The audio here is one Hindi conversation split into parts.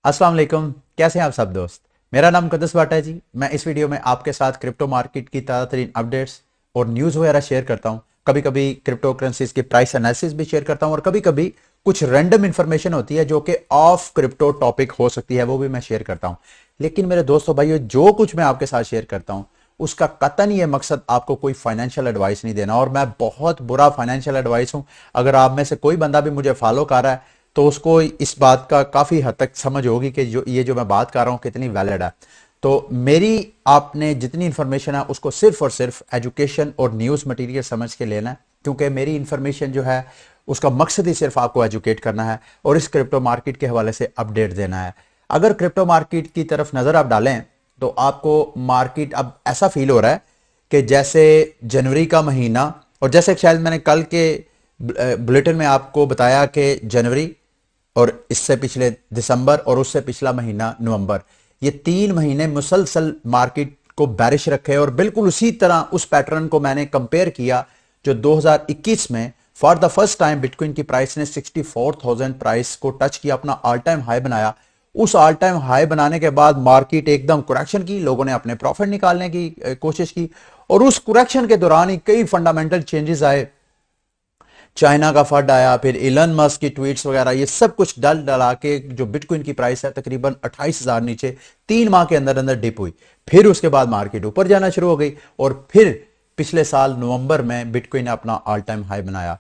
अस्सलाम वालेकुम। कैसे हैं आप सब दोस्त। मेरा नाम कदस बाटा है जी। मैं इस वीडियो में आपके साथ क्रिप्टो मार्केट की ताज़ा तरीन अपडेट्स और न्यूज़ वगैरह शेयर करता हूं। कभी कभी क्रिप्टो करेंसीज की प्राइस एनालिसिस भी शेयर करता हूं और कभी कभी कुछ रैंडम इंफॉर्मेशन होती है जो कि ऑफ क्रिप्टो टॉपिक हो सकती है, वो भी मैं शेयर करता हूं। लेकिन मेरे दोस्तों भाइयों, जो कुछ मैं आपके साथ शेयर करता हूं उसका कतन ये मकसद आपको कोई फाइनेंशियल एडवाइस नहीं देना, और मैं बहुत बुरा फाइनेंशियल एडवाइस हूं। अगर आप में से कोई बंदा भी मुझे फॉलो कर रहा है तो उसको इस बात का काफी हद तक समझ होगी कि जो मैं बात कर रहा हूं कितनी वैलिड है। तो मेरी आपने जितनी इंफॉर्मेशन है उसको सिर्फ और सिर्फ एजुकेशन और न्यूज़ मटेरियल समझ के लेना है, क्योंकि मेरी इंफॉर्मेशन जो है उसका मकसद ही सिर्फ आपको एजुकेट करना है और इस क्रिप्टो मार्केट के हवाले से अपडेट देना है। अगर क्रिप्टो मार्केट की तरफ नजर आप डालें तो आपको मार्केट अब ऐसा फील हो रहा है कि जैसे जनवरी का महीना, और जैसे शायद मैंने कल के बुलेटिन में आपको बताया कि जनवरी और इससे पिछले दिसंबर और उससे पिछला महीना नवंबर, ये 3 महीने मुसलसल मार्केट को बैरिश रखे, और बिल्कुल उसी तरह उस पैटर्न को मैंने कंपेयर किया जो 2021 में for the first time bitcoin की प्राइस ने 64,000 प्राइस को टच किया, अपना ऑल टाइम हाई बनाया। उस ऑल टाइम हाई बनाने के बाद मार्केट एकदम करेक्शन की, लोगों ने अपने प्रॉफिट निकालने की कोशिश की, और उस करेक्शन के दौरान ही कई फंडामेंटल चेंजेस आए। चाइना का फंड आया, फिर इलन मस्क की ट्वीट्स वगैरह, ये सब कुछ डल डला के जो बिटकॉइन की प्राइस है तकरीबन 28,000 नीचे 3 माह के अंदर अंदर डिप हुई। फिर उसके बाद मार्केट ऊपर जाना शुरू हो गई, और फिर पिछले साल नवंबर में बिटकॉइन ने अपना ऑल टाइम हाई बनाया।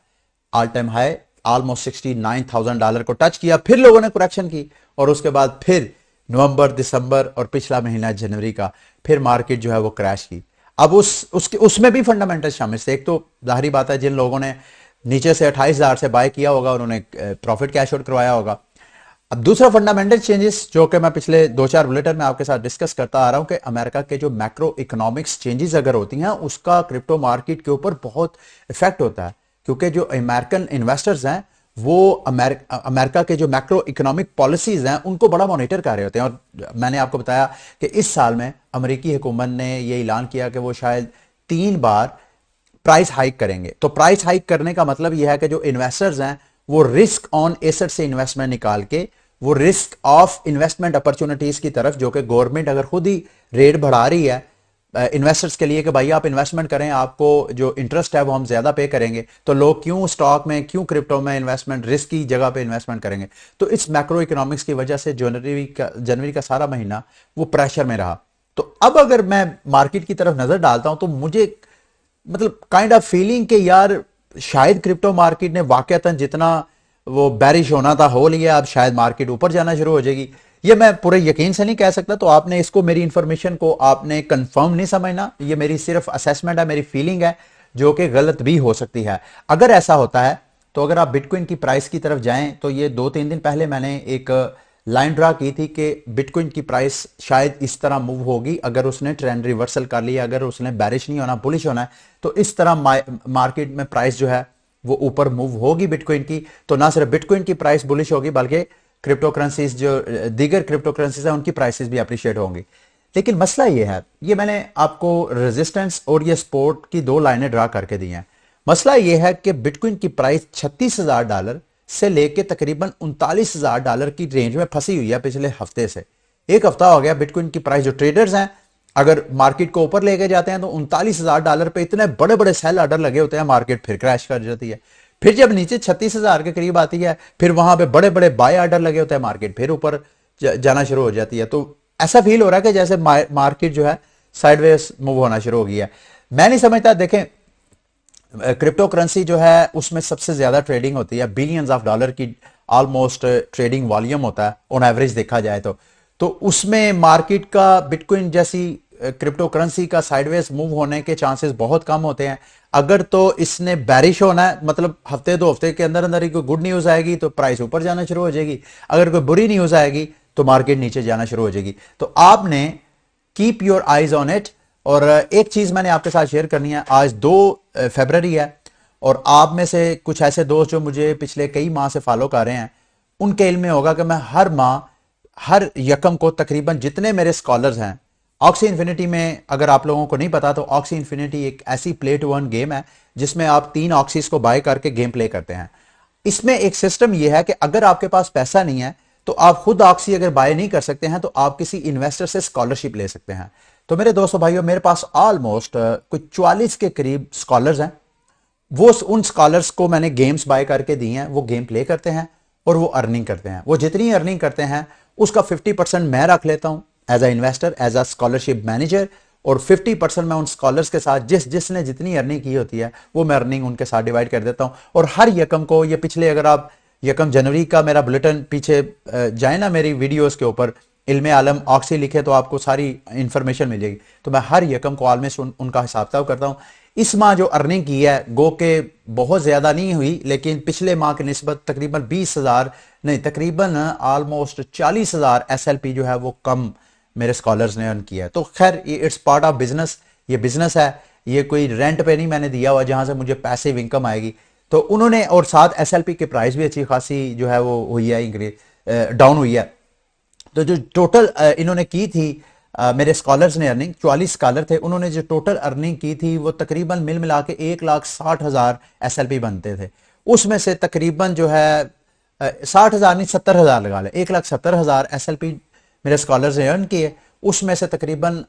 ऑल टाइम हाई ऑलमोस्ट $69,000 को टच किया, फिर लोगों ने करेक्शन की, और उसके बाद फिर नवंबर, दिसंबर और पिछला महीना जनवरी का फिर मार्केट जो है वो क्रैश की। अब उसमें भी फंडामेंटल शामिल थे। एक तो जाहिर बात है जिन लोगों ने नीचे से 28,000 से बाय किया होगा उन्होंने प्रॉफिट कैश आउट करवाया होगा। अब दूसरा फंडामेंटल चेंजेस जो कि मैं पिछले 2-4 बुलेटिन में आपके साथ डिस्कस करता आ रहा हूं कि अमेरिका के जो मैक्रो इकोनॉमिक्स चेंजेस अगर होती हैं उसका क्रिप्टो मार्केट के ऊपर बहुत इफेक्ट होता है, क्योंकि जो अमेरिकन इन्वेस्टर्स हैं वो अमेरिका के जो मैक्रो इकोनॉमिक पॉलिसीज हैं उनको बड़ा मॉनिटर कर रहे होते हैं। और मैंने आपको बताया कि इस साल में अमेरिकी हुकूमत ने ये ऐलान किया कि वो शायद 3 बार प्राइस हाइक करेंगे। तो प्राइस हाइक करने का मतलब यह है कि जो इन्वेस्टर्स हैं वो रिस्क ऑन एसेट से इन्वेस्टमेंट निकाल के वो रिस्क ऑफ इन्वेस्टमेंट अपॉर्चुनिटीज की तरफ, जो कि गवर्नमेंट अगर खुद ही रेट बढ़ा रही है इन्वेस्टर्स के लिए कि भाई आप इन्वेस्टमेंट करें, आपको जो इंटरेस्ट है वो हम ज्यादा पे करेंगे, तो लोग क्यों स्टॉक में, क्यों क्रिप्टो में इन्वेस्टमेंट, रिस्क की जगह पे इन्वेस्टमेंट करेंगे। तो इस मैक्रो इकोनॉमिक्स की वजह से जनवरी का सारा महीना वो प्रेशर में रहा। तो अब अगर मैं मार्केट की तरफ नजर डालता हूं तो मुझे मतलब काइंड ऑफ फीलिंग कि यार शायद क्रिप्टो मार्केट ने वाकयातन जितना वो बैरिश होना था हो लिया, अब शायद मार्केट ऊपर जाना शुरू हो जाएगी। ये मैं पूरे यकीन से नहीं कह सकता, तो आपने इसको, मेरी इंफॉर्मेशन को आपने कंफर्म नहीं समझना। ये मेरी सिर्फ असेसमेंट है, मेरी फीलिंग है जो कि गलत भी हो सकती है। अगर ऐसा होता है तो अगर आप बिटकॉइन की प्राइस की तरफ जाएं तो ये 2-3 दिन पहले मैंने एक लाइन ड्रा की थी कि बिटकॉइन की प्राइस शायद इस तरह मूव होगी अगर उसने ट्रेंड रिवर्सल कर लिया, अगर उसने बैरिश नहीं होना, बुलिश होना है, तो इस तरह मार्केट में प्राइस जो है वो ऊपर मूव होगी बिटकॉइन की। तो ना सिर्फ बिटकॉइन की प्राइस बुलिश होगी बल्कि क्रिप्टो करेंसीज, जो दीगर क्रिप्टो करेंसीज है उनकी प्राइसेस भी अप्रिशिएट होंगी। लेकिन मसला ये है, ये मैंने आपको रेजिस्टेंस और ये सपोर्ट की 2 लाइनें ड्रा करके दी हैं। मसला ये है कि बिटकॉइन की प्राइस $36,000 से लेके तकरीबन $39,000 की रेंज में फंसी हुई है पिछले हफ्ते से। एक हफ्ता हो गया बिटकॉइन की प्राइस, जो ट्रेडर्स हैं अगर मार्केट को ऊपर लेके जाते हैं तो $39,000 पे इतने बड़े बड़े सेल ऑर्डर लगे होते हैं, मार्केट फिर क्रैश कर जाती है। फिर जब नीचे 36,000 के करीब आती है फिर वहां पे बड़े बड़े बाय ऑर्डर लगे होते हैं, मार्केट फिर ऊपर जाना शुरू हो जाती है। तो ऐसा फील हो रहा है कि जैसे मार्केट जो है साइडवेज मूव होना शुरू हो गई है। मैं नहीं समझता, देखें क्रिप्टो करेंसी जो है उसमें सबसे ज्यादा ट्रेडिंग होती है, बिलियंस ऑफ डॉलर की ऑलमोस्ट ट्रेडिंग वॉल्यूम होता है ऑन एवरेज देखा जाए तो उसमें मार्केट का बिटकॉइन जैसी क्रिप्टो करेंसी का साइडवेज मूव होने के चांसेस बहुत कम होते हैं। अगर तो इसने बैरिश होना है, मतलब हफ्ते 2 हफ्ते के अंदर अंदर ही कोई गुड न्यूज आएगी तो प्राइस ऊपर जाना शुरू हो जाएगी, अगर कोई बुरी न्यूज आएगी तो मार्केट नीचे जाना शुरू हो जाएगी। तो आपने keep your eyes on it. और एक चीज मैंने आपके साथ शेयर करनी है, आज 2 फरवरी है, और आप में से कुछ ऐसे दोस्त जो मुझे पिछले कई माह से फॉलो कर रहे हैं उनके इल्म में होगा कि मैं हर माह हर यकम को तकरीबन जितने मेरे स्कॉलर्स हैं, ऑक्सी इन्फिनिटी में, अगर आप लोगों को नहीं पता तो ऑक्सी इन्फिनिटी एक ऐसी प्ले टू अर्न गेम है जिसमें आप 3 ऑक्सीज को बाय करके गेम प्ले करते हैं। इसमें एक सिस्टम यह है कि अगर आपके पास पैसा नहीं है तो आप खुद ऑक्सी अगर बाय नहीं कर सकते हैं तो आप किसी इन्वेस्टर से स्कॉलरशिप ले सकते हैं। तो मेरे दोस्तों भाइयों, मेरे पास ऑलमोस्ट कुछ 44 के करीब स्कॉलर्स हैं। वो उन स्कॉलर्स को मैंने गेम्स बाय करके दी हैं, वो गेम प्ले करते हैं और वो अर्निंग करते हैं। वो जितनी अर्निंग करते हैं उसका 50% मैं रख लेता हूं as a investor, as a scholarship manager, और 50% मैं उन स्कॉलर्स के साथ जिसने जितनी अर्निंग की होती है वो मैं अर्निंग उनके साथ डिवाइड कर देता हूं। और हर यकम को, ये पिछले, अगर आप यकम जनवरी का मेरा बुलेटिन पीछे जाए ना मेरी वीडियोस के ऊपर, इल्मे आलम ऑक्सी लिखे तो आपको सारी इंफॉर्मेशन मिल जाएगी। तो मैं हर यकम को ऑलमोस्ट उनका हिसाब किताब करता हूं। इस माह जो अर्निंग की है गो के बहुत ज्यादा नहीं हुई, लेकिन पिछले माह की निस्बत तकरीबन 20,000 नहीं, तकरीबन ऑलमोस्ट 40,000 SLP जो है वो कम मेरे स्कॉलर्स ने अर्न किया है। तो खैर ये इट्स पार्ट ऑफ बिजनेस, ये बिजनेस है, ये कोई रेंट पे नहीं मैंने दिया हुआ जहां से मुझे पैसिव इनकम आएगी। तो उन्होंने, और साथ SLP की प्राइस भी अच्छी खासी जो है वो हुई है, इंक्रीज डाउन हुई है। तो जो टोटल इन्होंने की थी मेरे स्कॉलर्स ने अर्निंग, 44 स्कॉलर थे, उन्होंने जो टोटल अर्निंग की थी वो तकरीबन मिल मिला के 1,60,000 SLP बनते थे। उसमें से तकरीबन जो है 60,000 नहीं 70,000 लगा ले, 1,70,000 SLP मेरे स्कॉलर्स ने अर्न किए। उसमें से तकरीबन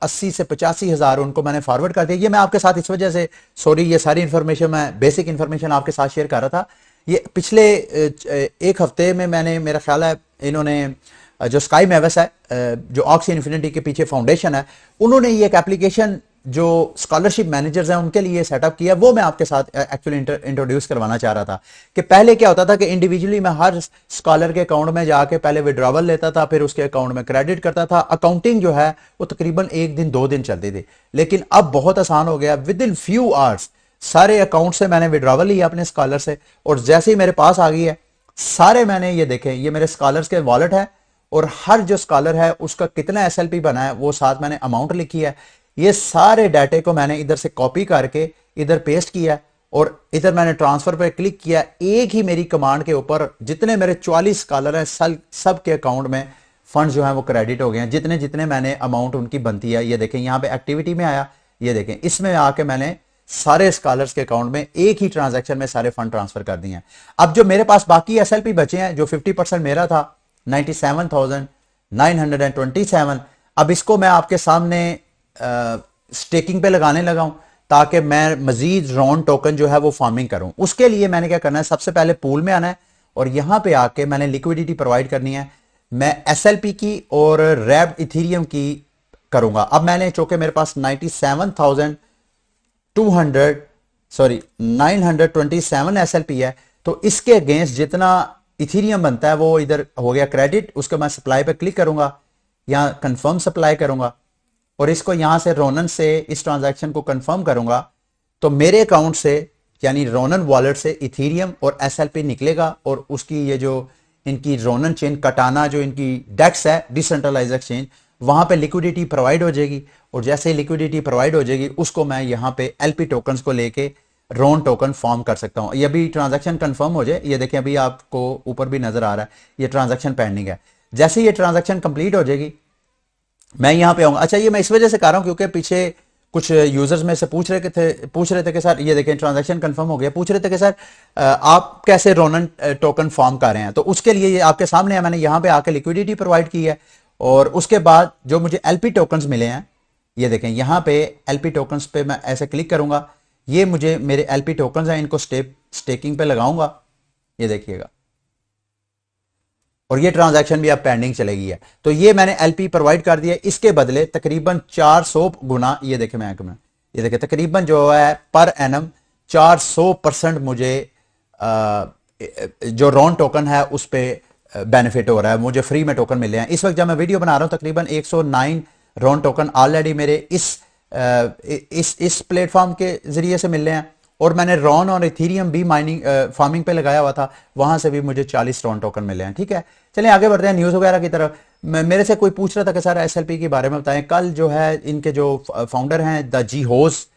80 से 85,000 उनको मैंने फॉरवर्ड कर दिया। ये मैं आपके साथ इस वजह से, सॉरी, ये सारी इन्फॉर्मेशन मैं बेसिक इन्फॉर्मेशन आपके साथ शेयर कर रहा था। ये पिछले एक हफ्ते में मैंने, मेरा ख्याल है इन्होंने जो स्काई मैवस है, जो ऑक्सी इन्फिनिटी के पीछे फाउंडेशन है, उन्होंने ये एक एप्लीकेशन जो स्कॉलरशिप मैनेजर्स हैं उनके लिए सेटअप किया, वो मैं आपके साथ एक्चुअली इंट्रोड्यूस करवाना चाह रहा था। कि पहले क्या होता था कि इंडिविजुअली मैं हर स्कॉलर के अकाउंट में जाके पहले विड्रॉवल लेता था, फिर उसके अकाउंट में क्रेडिट करता था। अकाउंटिंग जो है वो तकरीबन 1 दिन 2 दिन चलती थी, लेकिन अब बहुत आसान हो गया। विद इन फ्यू आवर्स सारे अकाउंट से मैंने विड्रॉवल लिया अपने स्कॉलर से, और जैसे ही मेरे पास आ गई है सारे, मैंने ये देखें, ये मेरे स्कॉलर्स के वॉलेट है, और हर जो स्कॉलर है उसका कितना SLP बना है वो साथ मैंने अमाउंट लिखी है। ये सारे डाटे को मैंने इधर से कॉपी करके इधर पेस्ट किया, और इधर मैंने ट्रांसफर पर क्लिक किया। एक ही मेरी कमांड के ऊपर जितने मेरे 44 स्कॉलर हैं सब के अकाउंट में फंड जो है वो क्रेडिट हो गए हैं, जितने जितने मैंने अमाउंट उनकी बनती है। ये देखें यहाँ पे एक्टिविटी में आया, ये देखें इसमें आके मैंने सारे स्कॉलर्स के अकाउंट में एक ही ट्रांजैक्शन में सारे फंड ट्रांसफर कर दिए हैं। अब जो मेरे पास बाकी SLP बचे हैं, जो 50% मेरा था 97,927, अब इसको मैं आपके सामने स्टेकिंग पे लगाने लगा हूं ताकि मैं मजीद रॉन टोकन जो है वो फार्मिंग करूं। उसके लिए मैंने क्या करना है, सबसे पहले पूल में आना है और यहां पे आके मैंने लिक्विडिटी प्रोवाइड करनी है। मैं SLP की और रैप्ड इथीरियम की करूंगा। अब मैंने, चूंकि मेरे पास 927 SLP है, तो इसके अगेंस्ट जितना इथीरियम बनता है वो इधर हो गया क्रेडिट। उसके बाद सप्लाई पे क्लिक करूंगा, यहां कंफर्म सप्लाई करूंगा, और इसको यहां से रोनन से इस ट्रांजैक्शन को कंफर्म करूंगा, तो मेरे अकाउंट से यानी रोनन वॉलेट से इथीरियम और SLP निकलेगा, और उसकी ये जो इनकी रोनन चेन कटाना जो इनकी डेक्स है, डिसेंट्रलाइज एक्सचेंज, वहां पे लिक्विडिटी प्रोवाइड हो जाएगी। और जैसे ही लिक्विडिटी प्रोवाइड हो जाएगी उसको मैं यहां पे LP टोकन्स को लेके रोन टोकन फॉर्म कर सकता हूं। ये भी ट्रांजैक्शन कंफर्म हो जाए, ये देखें अभी आपको ऊपर भी नजर आ रहा है ये ट्रांजैक्शन पेंडिंग है। जैसे ये ट्रांजैक्शन कंप्लीट हो जाएगी मैं यहां पे आऊंगा। अच्छा, ये मैं इस वजह से कर रहा हूं क्योंकि पीछे कुछ यूजर्स में से पूछ रहे थे कि सर, ये देखें ट्रांजैक्शन कंफर्म हो गया, पूछ रहे थे कि सर आप कैसे रोनन टोकन फॉर्म कर रहे हैं। तो उसके लिए ये आपके सामने है, मैंने यहां पे आके लिक्विडिटी प्रोवाइड की है, और उसके बाद जो मुझे LP टोकन्स मिले हैं, ये देखें यहां पे LP टोकन्स पे मैं ऐसे क्लिक करूंगा, ये मुझे मेरे LP टोकन्स हैं, इनको स्टेकिंग पे लगाऊंगा, ये देखिएगा, और ये ट्रांजैक्शन भी अब पेंडिंग चलेगी है। तो ये मैंने LP प्रोवाइड कर दिया, इसके बदले तकरीबन 400 गुना, ये देखें मैं ये देखें तकरीबन जो है पर एनम 400% मुझे जो रॉन टोकन है उस पर बेनिफिट हो रहा है, मुझे फ्री में टोकन मिले हैं। इस वक्त जब मैं वीडियो बना रहा हूं तकरीबन 109 रॉन टोकन ऑलरेडी मेरे इस प्लेटफॉर्म के जरिए से मिल रहे हैं, और मैंने रॉन और इथीरियम भी माइनिंग फार्मिंग पे लगाया हुआ था, वहां से भी मुझे 40 रॉन टोकन मिले हैं। ठीक है, चलिए आगे बढ़ते हैं न्यूज वगैरह की तरफ। मेरे से कोई पूछ रहा था कि सर SLP के बारे में बताएं। कल जो है इनके जो फाउंडर हैं द जी होस,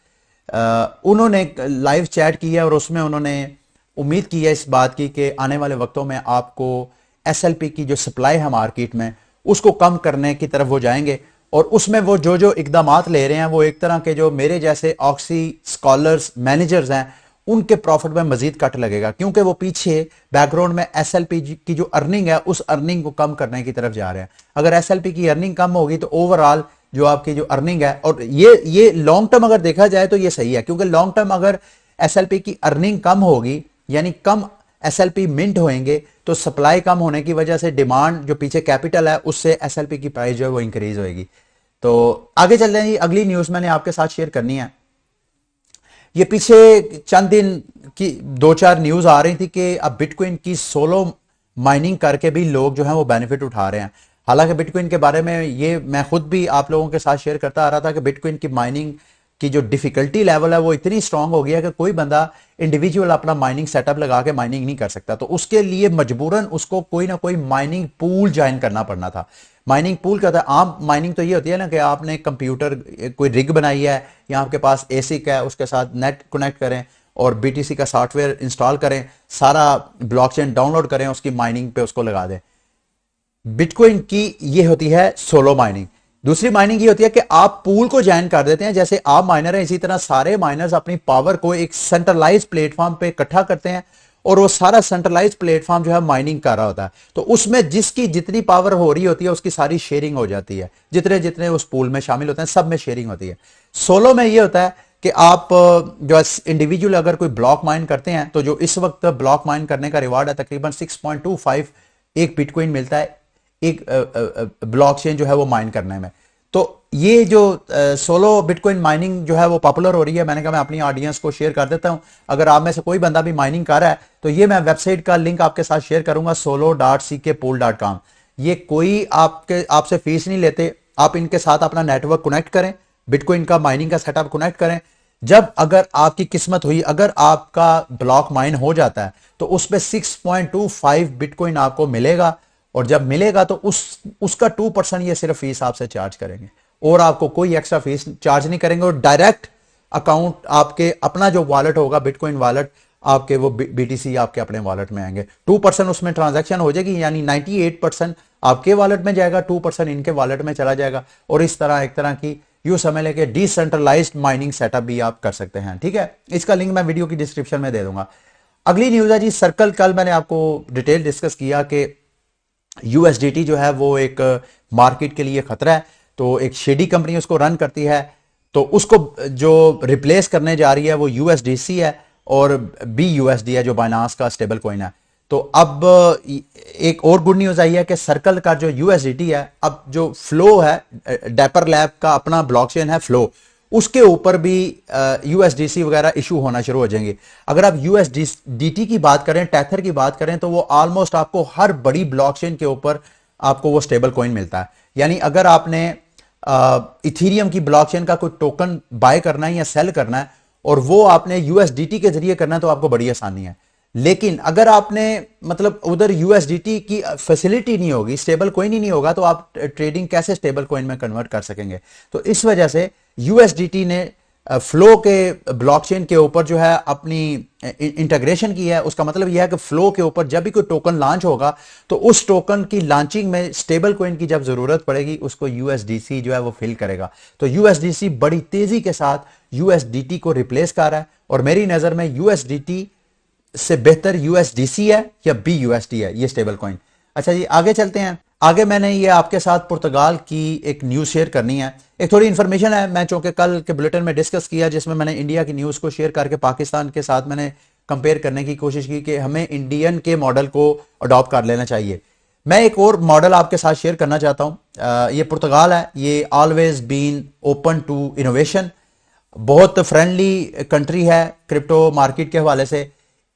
उन्होंने लाइव चैट किया और उसमें उन्होंने उम्मीद की है इस बात की कि आने वाले वक्तों में आपको SLP की जो सप्लाई है मार्केट में उसको कम करने की तरफ वो जाएंगे, और उसमें वो जो इकदामात ले रहे हैं वो एक तरह के जो मेरे जैसे ऑक्सी स्कॉलर्स मैनेजर्स हैं उनके प्रॉफिट में मजीद कट लगेगा, क्योंकि वो पीछे बैकग्राउंड में एसएलपी की जो अर्निंग है उस अर्निंग को कम करने की तरफ जा रहे हैं। अगर एसएलपी की अर्निंग कम होगी तो ओवरऑल जो आपकी जो अर्निंग है, और ये लॉन्ग टर्म अगर देखा जाए तो ये सही है, क्योंकि लॉन्ग टर्म अगर एसएलपी की अर्निंग कम होगी यानी कम एसएलपी मिंट होंगे तो सप्लाई कम होने की वजह से डिमांड जो पीछे कैपिटल है उससे एसएलपी की प्राइस जो है वो इंक्रीज होगी। तो आगे चल रहे हैं, अगली न्यूज मैंने आपके साथ शेयर करनी है। ये पीछे चंद दिन की 2-4 न्यूज आ रही थी कि अब बिटकॉइन की सोलो माइनिंग करके भी लोग जो है वो बेनिफिट उठा रहे हैं। हालांकि बिटकॉइन के बारे में ये मैं खुद भी आप लोगों के साथ शेयर करता आ रहा था कि बिटकॉइन की माइनिंग की जो डिफिकल्टी लेवल है वो इतनी स्ट्रांग हो गया है कि कोई बंदा इंडिविजुअल अपना माइनिंग सेटअप लगा के माइनिंग नहीं कर सकता। तो उसके लिए मजबूरन उसको कोई ना कोई माइनिंग पूल ज्वाइन करना पड़ना था। माइनिंग पूल क्या होता है? आम माइनिंग तो ये होती है ना कि आपने कंप्यूटर कोई रिग बनाई है या आपके पास एसिक है, उसके साथ नेट कनेक्ट करें और बीटीसी का सॉफ्टवेयर इंस्टॉल करें, सारा ब्लॉकचेन डाउनलोड करें, उसकी माइनिंग पे उसको लगा दें। बिटकॉइन की ये होती है सोलो माइनिंग। दूसरी माइनिंग ये होती है कि आप पूल को ज्वाइन कर देते हैं, जैसे आप माइनर हैं इसी तरह सारे माइनर्स अपनी पावर को एक सेंट्रलाइज प्लेटफॉर्म पे इकट्ठा करते हैं और वो सारा सेंट्रलाइज प्लेटफॉर्म जो है माइनिंग कर रहा होता है। तो उसमें जिसकी जितनी पावर हो रही होती है उसकी सारी शेयरिंग हो जाती है, जितने जितने उस पूल में शामिल होते हैं सब में शेयरिंग होती है। सोलो में ये होता है कि आप जो इंडिविजुअल अगर कोई ब्लॉक माइन करते हैं तो जो इस वक्त ब्लॉक माइन करने का रिवार्ड है तकरीबन 6.25 एक बिटकॉइन मिलता है एक ब्लॉकचेन जो है वो माइन करने में। तो ये जो सोलो बिटकॉइन माइनिंग जो है वो पॉपुलर हो रही है, मैंने कहा मैं अपनी ऑडियंस को शेयर कर देता हूं। अगर आप में से कोई बंदा भी माइनिंग कर रहा है तो ये मैं वेबसाइट का लिंक आपके साथ शेयर करूंगा, solo.ckpool.com। ये कोई आपसे फीस नहीं लेते, आप इनके साथ अपना नेटवर्क कनेक्ट करें, बिटकॉइन का माइनिंग का सेटअप कनेक्ट करें। जब अगर आपकी किस्मत हुई, अगर आपका ब्लॉक माइन हो जाता है तो उस पर 6.25 बिटकॉइन आपको मिलेगा, और जब मिलेगा तो उसका 2% ये सिर्फ फीस आपसे चार्ज करेंगे और आपको कोई एक्स्ट्रा फीस चार्ज नहीं करेंगे, और डायरेक्ट अकाउंट आपके अपना जो वॉलेट होगा बिटकॉइन वॉलेट आपके वो बीटीसी आपके अपने वॉलेट में आएंगे। 2% उसमें ट्रांजैक्शन हो जाएगी, यानी 98% आपके वॉलेट में जाएगा, 2% इनके वॉलेट में चला जाएगा। और इस तरह एक तरह की यूं समझ लें कि डिसेंट्रलाइज्ड माइनिंग सेटअप भी आप कर सकते हैं। ठीक है, इसका लिंक मैं वीडियो की डिस्क्रिप्शन में दे दूंगा। अगली न्यूज है जी सर्कल। कल मैंने आपको डिटेल डिस्कस किया कि यूएसडीटी जो है वो एक मार्केट के लिए खतरा है, तो एक शेडी कंपनी उसको रन करती है, तो उसको जो रिप्लेस करने जा रही है वो यूएसडीसी है और बीयूएसडी है जो बाइनांस का स्टेबल कॉइन है। तो अब एक और गुड न्यूज आई है कि सर्कल का जो यूएसडीटी है, अब जो फ्लो है, डेपर लैब का अपना ब्लॉकचेन है फ्लो, उसके ऊपर भी यूएसडीसी वगैरह इशू होना शुरू हो जाएंगे। अगर आप यूएसडीटी की बात करें, टेथर की बात करें, तो वो ऑलमोस्ट आपको हर बड़ी ब्लॉकचेन के ऊपर आपको वो स्टेबल कॉइन मिलता है। यानी अगर आपने इथीरियम की ब्लॉकचेन का कोई टोकन बाय करना है या सेल करना है और वो आपने यूएसडीटी के जरिए करना है तो आपको बड़ी आसानी है। लेकिन अगर आपने मतलब उधर यूएसडीटी की फैसिलिटी नहीं होगी, स्टेबल कॉइन ही नहीं होगा, तो आप ट्रेडिंग कैसे स्टेबल कॉइन में कन्वर्ट कर सकेंगे? तो इस वजह से यूएसडीटी ने फ्लो के ब्लॉकचेन के ऊपर जो है अपनी इंटीग्रेशन की है। उसका मतलब यह है कि फ्लो के ऊपर जब भी कोई टोकन लॉन्च होगा तो उस टोकन की लॉन्चिंग में स्टेबल कॉइन की जब जरूरत पड़ेगी उसको यूएसडीसी जो है वो फिल करेगा। तो यूएसडीसी बड़ी तेजी के साथ यूएसडीटी को रिप्लेस कर रहा है, और मेरी नजर में यूएसडीटी से बेहतर यूएसडीसी है या बीयूएसडी है ये स्टेबल कॉइन। अच्छा जी, आगे चलते हैं। आगे मैंने ये आपके साथ पुर्तगाल की एक न्यूज शेयर करनी है। एक थोड़ी इंफॉर्मेशन है, मैं चूंकि कल के बुलेटिन में डिस्कस किया जिसमें मैंने इंडिया की न्यूज को शेयर करके पाकिस्तान के साथ मैंने कंपेयर करने की कोशिश की कि हमें इंडियन के मॉडल को अडॉप्ट कर लेना चाहिए। मैं एक और मॉडल आपके साथ शेयर करना चाहता हूं। ये पुर्तगाल है, ये always been open to innovation, बहुत फ्रेंडली कंट्री है क्रिप्टो मार्केट के हवाले से।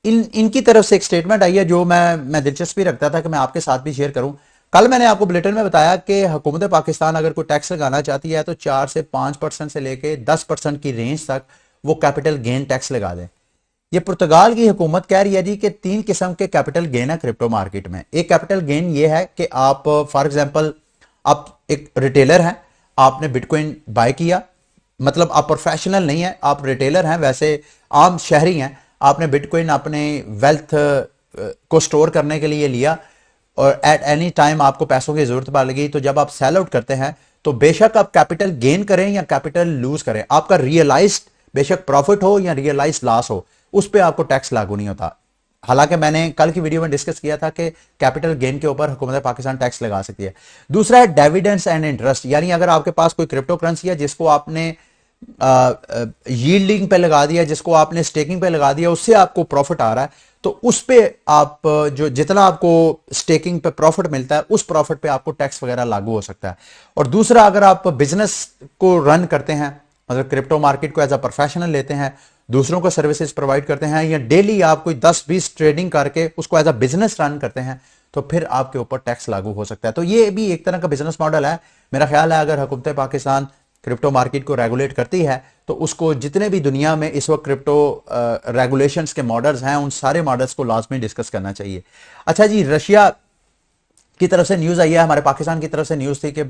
इनकी तरफ से एक स्टेटमेंट आई है जो मैं दिलचस्पी रखता था कि मैं आपके साथ भी शेयर करूं। कल मैंने आपको बुलेटिन में बताया कि हुकूमत पाकिस्तान अगर कोई टैक्स लगाना चाहती है तो 4 से 5% से लेके 10% की रेंज तक वो कैपिटल गेन टैक्स लगा दें। ये पुर्तगाल की हुकूमत कह रही है जी कि 3 किस्म के कैपिटल गेन है क्रिप्टो मार्केट में। एक कैपिटल गेन ये है कि आप फॉर एग्जांपल आप एक रिटेलर हैं, आपने बिटकॉइन बाय किया, मतलब आप प्रोफेशनल नहीं है, आप रिटेलर हैं, वैसे आम शहरी हैं, आपने बिटकॉइन अपने वेल्थ को स्टोर करने के लिए लिया और एट एनी टाइम आपको पैसों की जरूरत पड़ गई, तो जब आप सेल आउट करते हैं तो बेशक आप कैपिटल गेन करें या कैपिटल लूज करें, आपका रियलाइज्ड बेशक प्रॉफिट हो या रियलाइज लॉस हो, उस पर आपको टैक्स लागू नहीं होता। हालांकि मैंने कल की वीडियो में डिस्कस किया था कि कैपिटल गेन के ऊपर हुकूमत पाकिस्तान टैक्स लगा सकती है। दूसरा है डिविडेंड्स एंड इंटरेस्ट, यानी अगर आपके पास कोई क्रिप्टो करेंसी है जिसको आपने यील्डिंग पे लगा दिया, जिसको आपने स्टेकिंग पे लगा दिया, उससे आपको प्रॉफिट आ रहा है, तो उस पे आप जो जितना आपको स्टेकिंग पे प्रॉफिट मिलता है उस प्रॉफिट पे आपको टैक्स वगैरह लागू हो सकता है। और दूसरा, अगर आप बिजनेस को रन करते हैं, मतलब क्रिप्टो मार्केट को एज अ प्रोफेशनल लेते हैं, दूसरों को सर्विसेज प्रोवाइड करते हैं, या डेली आप कोई 10-20 ट्रेडिंग करके उसको एज अ बिजनेस रन करते हैं, तो फिर आपके ऊपर टैक्स लागू हो सकता है। तो ये भी एक तरह का बिजनेस मॉडल है। मेरा ख्याल है अगर हुकूमत पाकिस्तान क्रिप्टो मार्केट को रेगुलेट करती है तो उसको जितने भी दुनिया में इस वक्त क्रिप्टो रेगुलेशंस के मॉडल्स हैं उन सारे मॉडल्स को लाजमी डिस्कस करना चाहिए। अच्छा जी, रशिया की तरफ से न्यूज आई है, हमारे पाकिस्तान की तरफ से न्यूज थी कि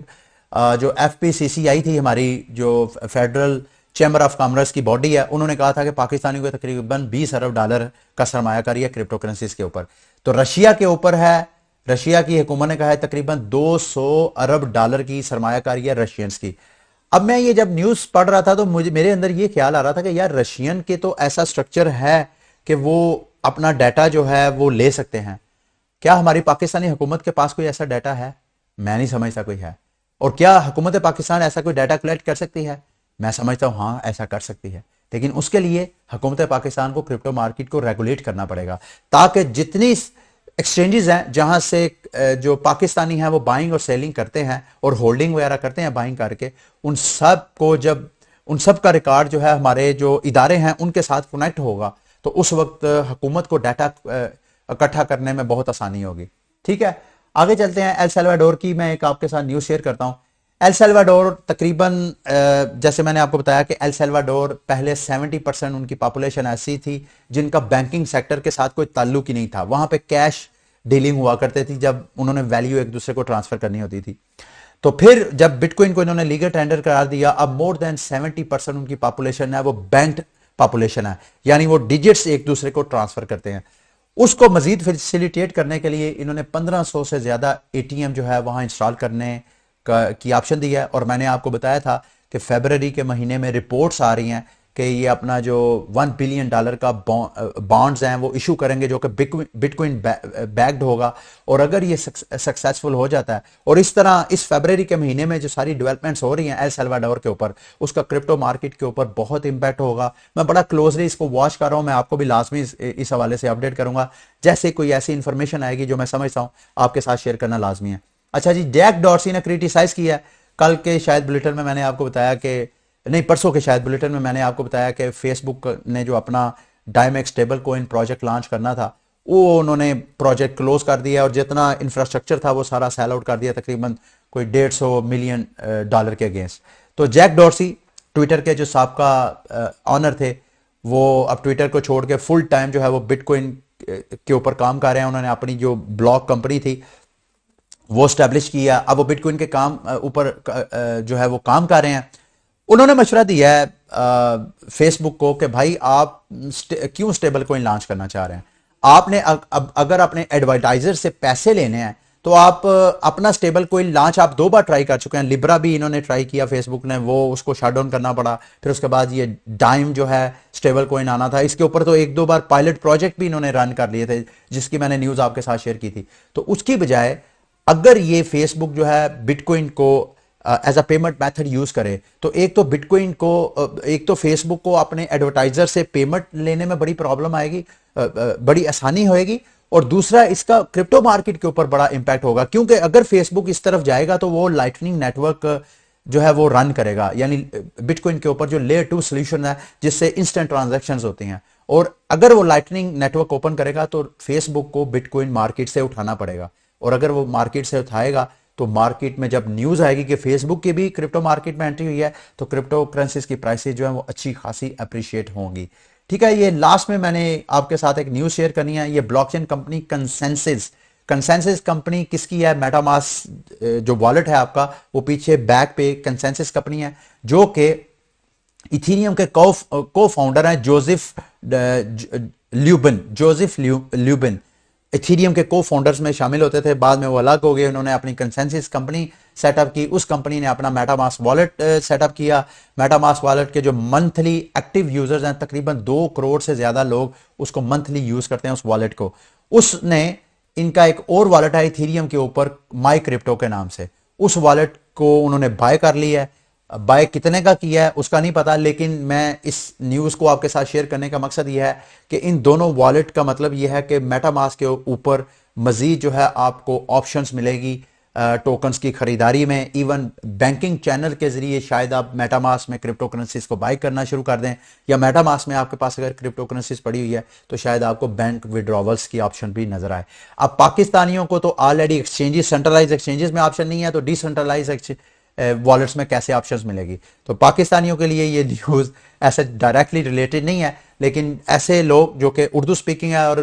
जो FPCCI थी, हमारी जो फेडरल चैम्बर ऑफ कॉमर्स की बॉडी है, उन्होंने कहा था कि पाकिस्तानियों को तकरीबन $20 अरब का सरमायाकारी है क्रिप्टो करेंसीज के ऊपर। तो रशिया के ऊपर है, रशिया की हुकूमत ने कहा है तकरीबन $200 अरब की सरमायाकारी है रशियंस की। अब मैं ये जब न्यूज पढ़ रहा था तो मुझे मेरे अंदर ये ख्याल आ रहा था कि यार रशियन के तो ऐसा स्ट्रक्चर है कि वो अपना डाटा जो है वो ले सकते हैं। क्या हमारी पाकिस्तानी हुकूमत के पास कोई ऐसा डाटा है? मैं नहीं समझता कोई है। और क्या हुकूमत पाकिस्तान ऐसा कोई डाटा कलेक्ट कर सकती है? मैं समझता हूं हाँ, ऐसा कर सकती है। लेकिन उसके लिए हुकूमत पाकिस्तान को क्रिप्टो मार्केट को रेगुलेट करना पड़ेगा, ताकि जितनी एक्सचेंजेस हैं जहां से जो पाकिस्तानी हैं वो बाइंग और सेलिंग करते हैं और होल्डिंग वगैरह करते हैं बाइंग करके, उन सब को जब उन सब का रिकॉर्ड जो है हमारे जो इदारे हैं उनके साथ कनेक्ट होगा, तो उस वक्त हुकूमत को डाटा इकट्ठा करने में बहुत आसानी होगी। ठीक है, आगे चलते हैं। एल सल्वाडोर की मैं एक आपके साथ न्यूज़ शेयर करता हूं। एल सल्वाडोर तकरीबन जैसे मैंने आपको बताया कि एल सल्वाडोर पहले 70% उनकी पॉपुलेशन ऐसी थी जिनका बैंकिंग सेक्टर के साथ कोई ताल्लुक ही नहीं था। वहां पे कैश डीलिंग हुआ करते थी जब उन्होंने वैल्यू एक दूसरे को ट्रांसफर करनी होती थी। तो फिर जब बिटकॉइन को इन्होंने लीगल टेंडर करार दिया, अब मोर देन 70% उनकी पॉपुलेशन है वो बैंक्ड पॉपुलेशन है, यानी वो डिजिट्स एक दूसरे को ट्रांसफर करते हैं। उसको मजीद फैसिलिटेट करने के लिए इन्होंने 1500 से ज्यादा ATM जो है वहां इंस्टॉल करने की ऑप्शन दी है। और मैंने आपको बताया था कि फरवरी के महीने में रिपोर्ट्स आ रही हैं कि ये अपना जो $1 बिलियन का बॉन्ड्स हैं वो इशू करेंगे जो कि बिटकॉइन बैक्ड होगा। और अगर ये सक्सेसफुल हो जाता है और इस तरह इस फरवरी के महीने में जो सारी डेवलपमेंट्स हो रही हैं एल सल्वाडोर के ऊपर, उसका क्रिप्टो मार्केट के ऊपर बहुत इंपैक्ट होगा। मैं बड़ा क्लोजली इसको वॉच कर रहा हूं, मैं आपको भी लाजमी इस हवाले से अपडेट करूंगा। जैसे कोई ऐसी इंफॉर्मेशन आएगी जो मैं समझता हूं आपके साथ शेयर करना लाजमी है। अच्छा जी, जैक डॉर्सी ने क्रिटिसाइज किया। कल के शायद बुलेटिन में मैंने आपको बताया कि नहीं, परसों के शायद बुलेटिन में मैंने आपको बताया कि फेसबुक ने जो अपना डायमेक्स स्टेबल कोइन प्रोजेक्ट लॉन्च करना था वो उन्होंने प्रोजेक्ट क्लोज कर दिया और जितना इंफ्रास्ट्रक्चर था वो सारा सेल आउट कर दिया, तकरीबन कोई $150 मिलियन के अगेंस्ट। तो जैक डॉर्सी ट्विटर के जो साबका ऑनर थे वो अब ट्विटर को छोड़ के फुल टाइम जो है वो बिटकॉइन के ऊपर काम कर रहे हैं। उन्होंने अपनी जो ब्लॉक कंपनी थी वो स्टैब्लिश किया, अब वो बिटकॉइन के काम ऊपर जो है वो काम कर रहे हैं। उन्होंने मशवरा दिया है फेसबुक को कि भाई आप क्यों स्टेबल कोइन लॉन्च करना चाह रहे हैं? आपने अगर अपने एडवर्टाइजर से पैसे लेने हैं तो आप अपना स्टेबल कोइन लॉन्च आप 2 बार ट्राई कर चुके हैं। लिब्रा भी इन्होंने ट्राई किया फेसबुक ने, वो उसको शट डाउन करना पड़ा। फिर उसके बाद ये डाइम जो है स्टेबल कोइन आना था, इसके ऊपर तो 1-2 बार पायलट प्रोजेक्ट भी इन्होंने रन कर लिए थे जिसकी मैंने न्यूज आपके साथ शेयर की थी। तो उसकी बजाय अगर ये फेसबुक जो है बिटकॉइन को as a payment method use करे तो एक तो बिटकॉइन को एक तो फेसबुक को अपने एडवर्टाइजर से पेमेंट लेने में बड़ी प्रॉब्लम आएगी, बड़ी आसानी होएगी। और दूसरा, इसका क्रिप्टो मार्केट के ऊपर बड़ा इंपैक्ट होगा, क्योंकि अगर फेसबुक इस तरफ जाएगा तो वो लाइटनिंग नेटवर्क जो है वो रन करेगा, यानी बिटकॉइन के ऊपर जो लेयर 2 सोल्यूशन है जिससे इंस्टेंट ट्रांजैक्शंस होती हैं। और अगर वो लाइटनिंग नेटवर्क ओपन करेगा तो फेसबुक को बिटकॉइन मार्केट से उठाना पड़ेगा। और अगर वो मार्केट से उठाएगा तो मार्केट में जब न्यूज आएगी कि फेसबुक की भी क्रिप्टो मार्केट में एंट्री हुई है तो क्रिप्टो करेंसीज की प्राइसेस जो है वो अच्छी खासी अप्रिशिएट होंगी। ठीक है, ये लास्ट में मैंने आपके साथ एक न्यूज शेयर करनी है। ये ब्लॉकचेन कंपनी कंसेंसस कंपनी किसकी है? मेटामास्क जो वॉलेट है आपका वो पीछे बैक पे कंसेंसस कंपनी है जो कि इथीरियम के को फाउंडर हैं जोसेफ ल्यूबिन। इथीरियम के को फाउंडर्स में शामिल होते थे, बाद में वो अलग हो गए, उन्होंने अपनी कंसेंसस कंपनी सेटअप की, उस कंपनी ने अपना मेटामास्क वॉलेट सेटअप किया। मेटामास्क वॉलेट के जो मंथली एक्टिव यूजर्स हैं, तकरीबन 2 करोड़ से ज्यादा लोग उसको मंथली यूज करते हैं उस वॉलेट को। उसने इनका एक और वॉलेट है इथीरियम के ऊपर माई क्रिप्टो के नाम से, उस वॉलेट को उन्होंने बाय कर लिया है। बाय कितने का किया है उसका नहीं पता, लेकिन मैं इस न्यूज़ को आपके साथ शेयर करने का मकसद यह है कि इन दोनों वॉलेट का मतलब यह है कि मेटामास्क के ऊपर मजीद जो है आपको ऑप्शंस मिलेगी टोकन्स की खरीदारी में। इवन बैंकिंग चैनल के जरिए शायद आप मेटामास्क में क्रिप्टो करेंसीज को बाय करना शुरू कर दें, या मेटामास्क में आपके पास अगर क्रिप्टो करेंसीज पड़ी हुई है तो शायद आपको बैंक विड्रॉवल्स की ऑप्शन भी नजर आए। अब पाकिस्तानियों को तो ऑलरेडी एक्सचेंजेस, सेंट्रलाइज एक्सचेंजेस में ऑप्शन नहीं है, तो डिसेंट्रलाइज वॉलेट्स में कैसे ऑप्शंस मिलेगी। तो पाकिस्तानियों के लिए ये न्यूज़ ऐसे डायरेक्टली रिलेटेड नहीं है, लेकिन ऐसे लोग जो कि उर्दू स्पीकिंग है और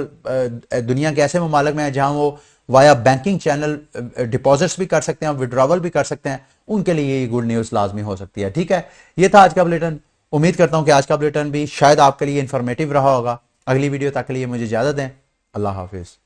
दुनिया के ऐसे ममालिक में है जहां वो वाया बैंकिंग चैनल डिपॉजिट्स भी कर सकते हैं, विड्रॉवल भी कर सकते हैं, उनके लिए ये गुड न्यूज़ लाजमी हो सकती है। ठीक है, ये था आज का बुलेटिन। उम्मीद करता हूं कि आज का बुलेटिन भी शायद आपके लिए इंफॉर्मेटिव रहा होगा। अगली वीडियो तक के लिए मुझे इजाजत दें। अल्लाह हाफिज।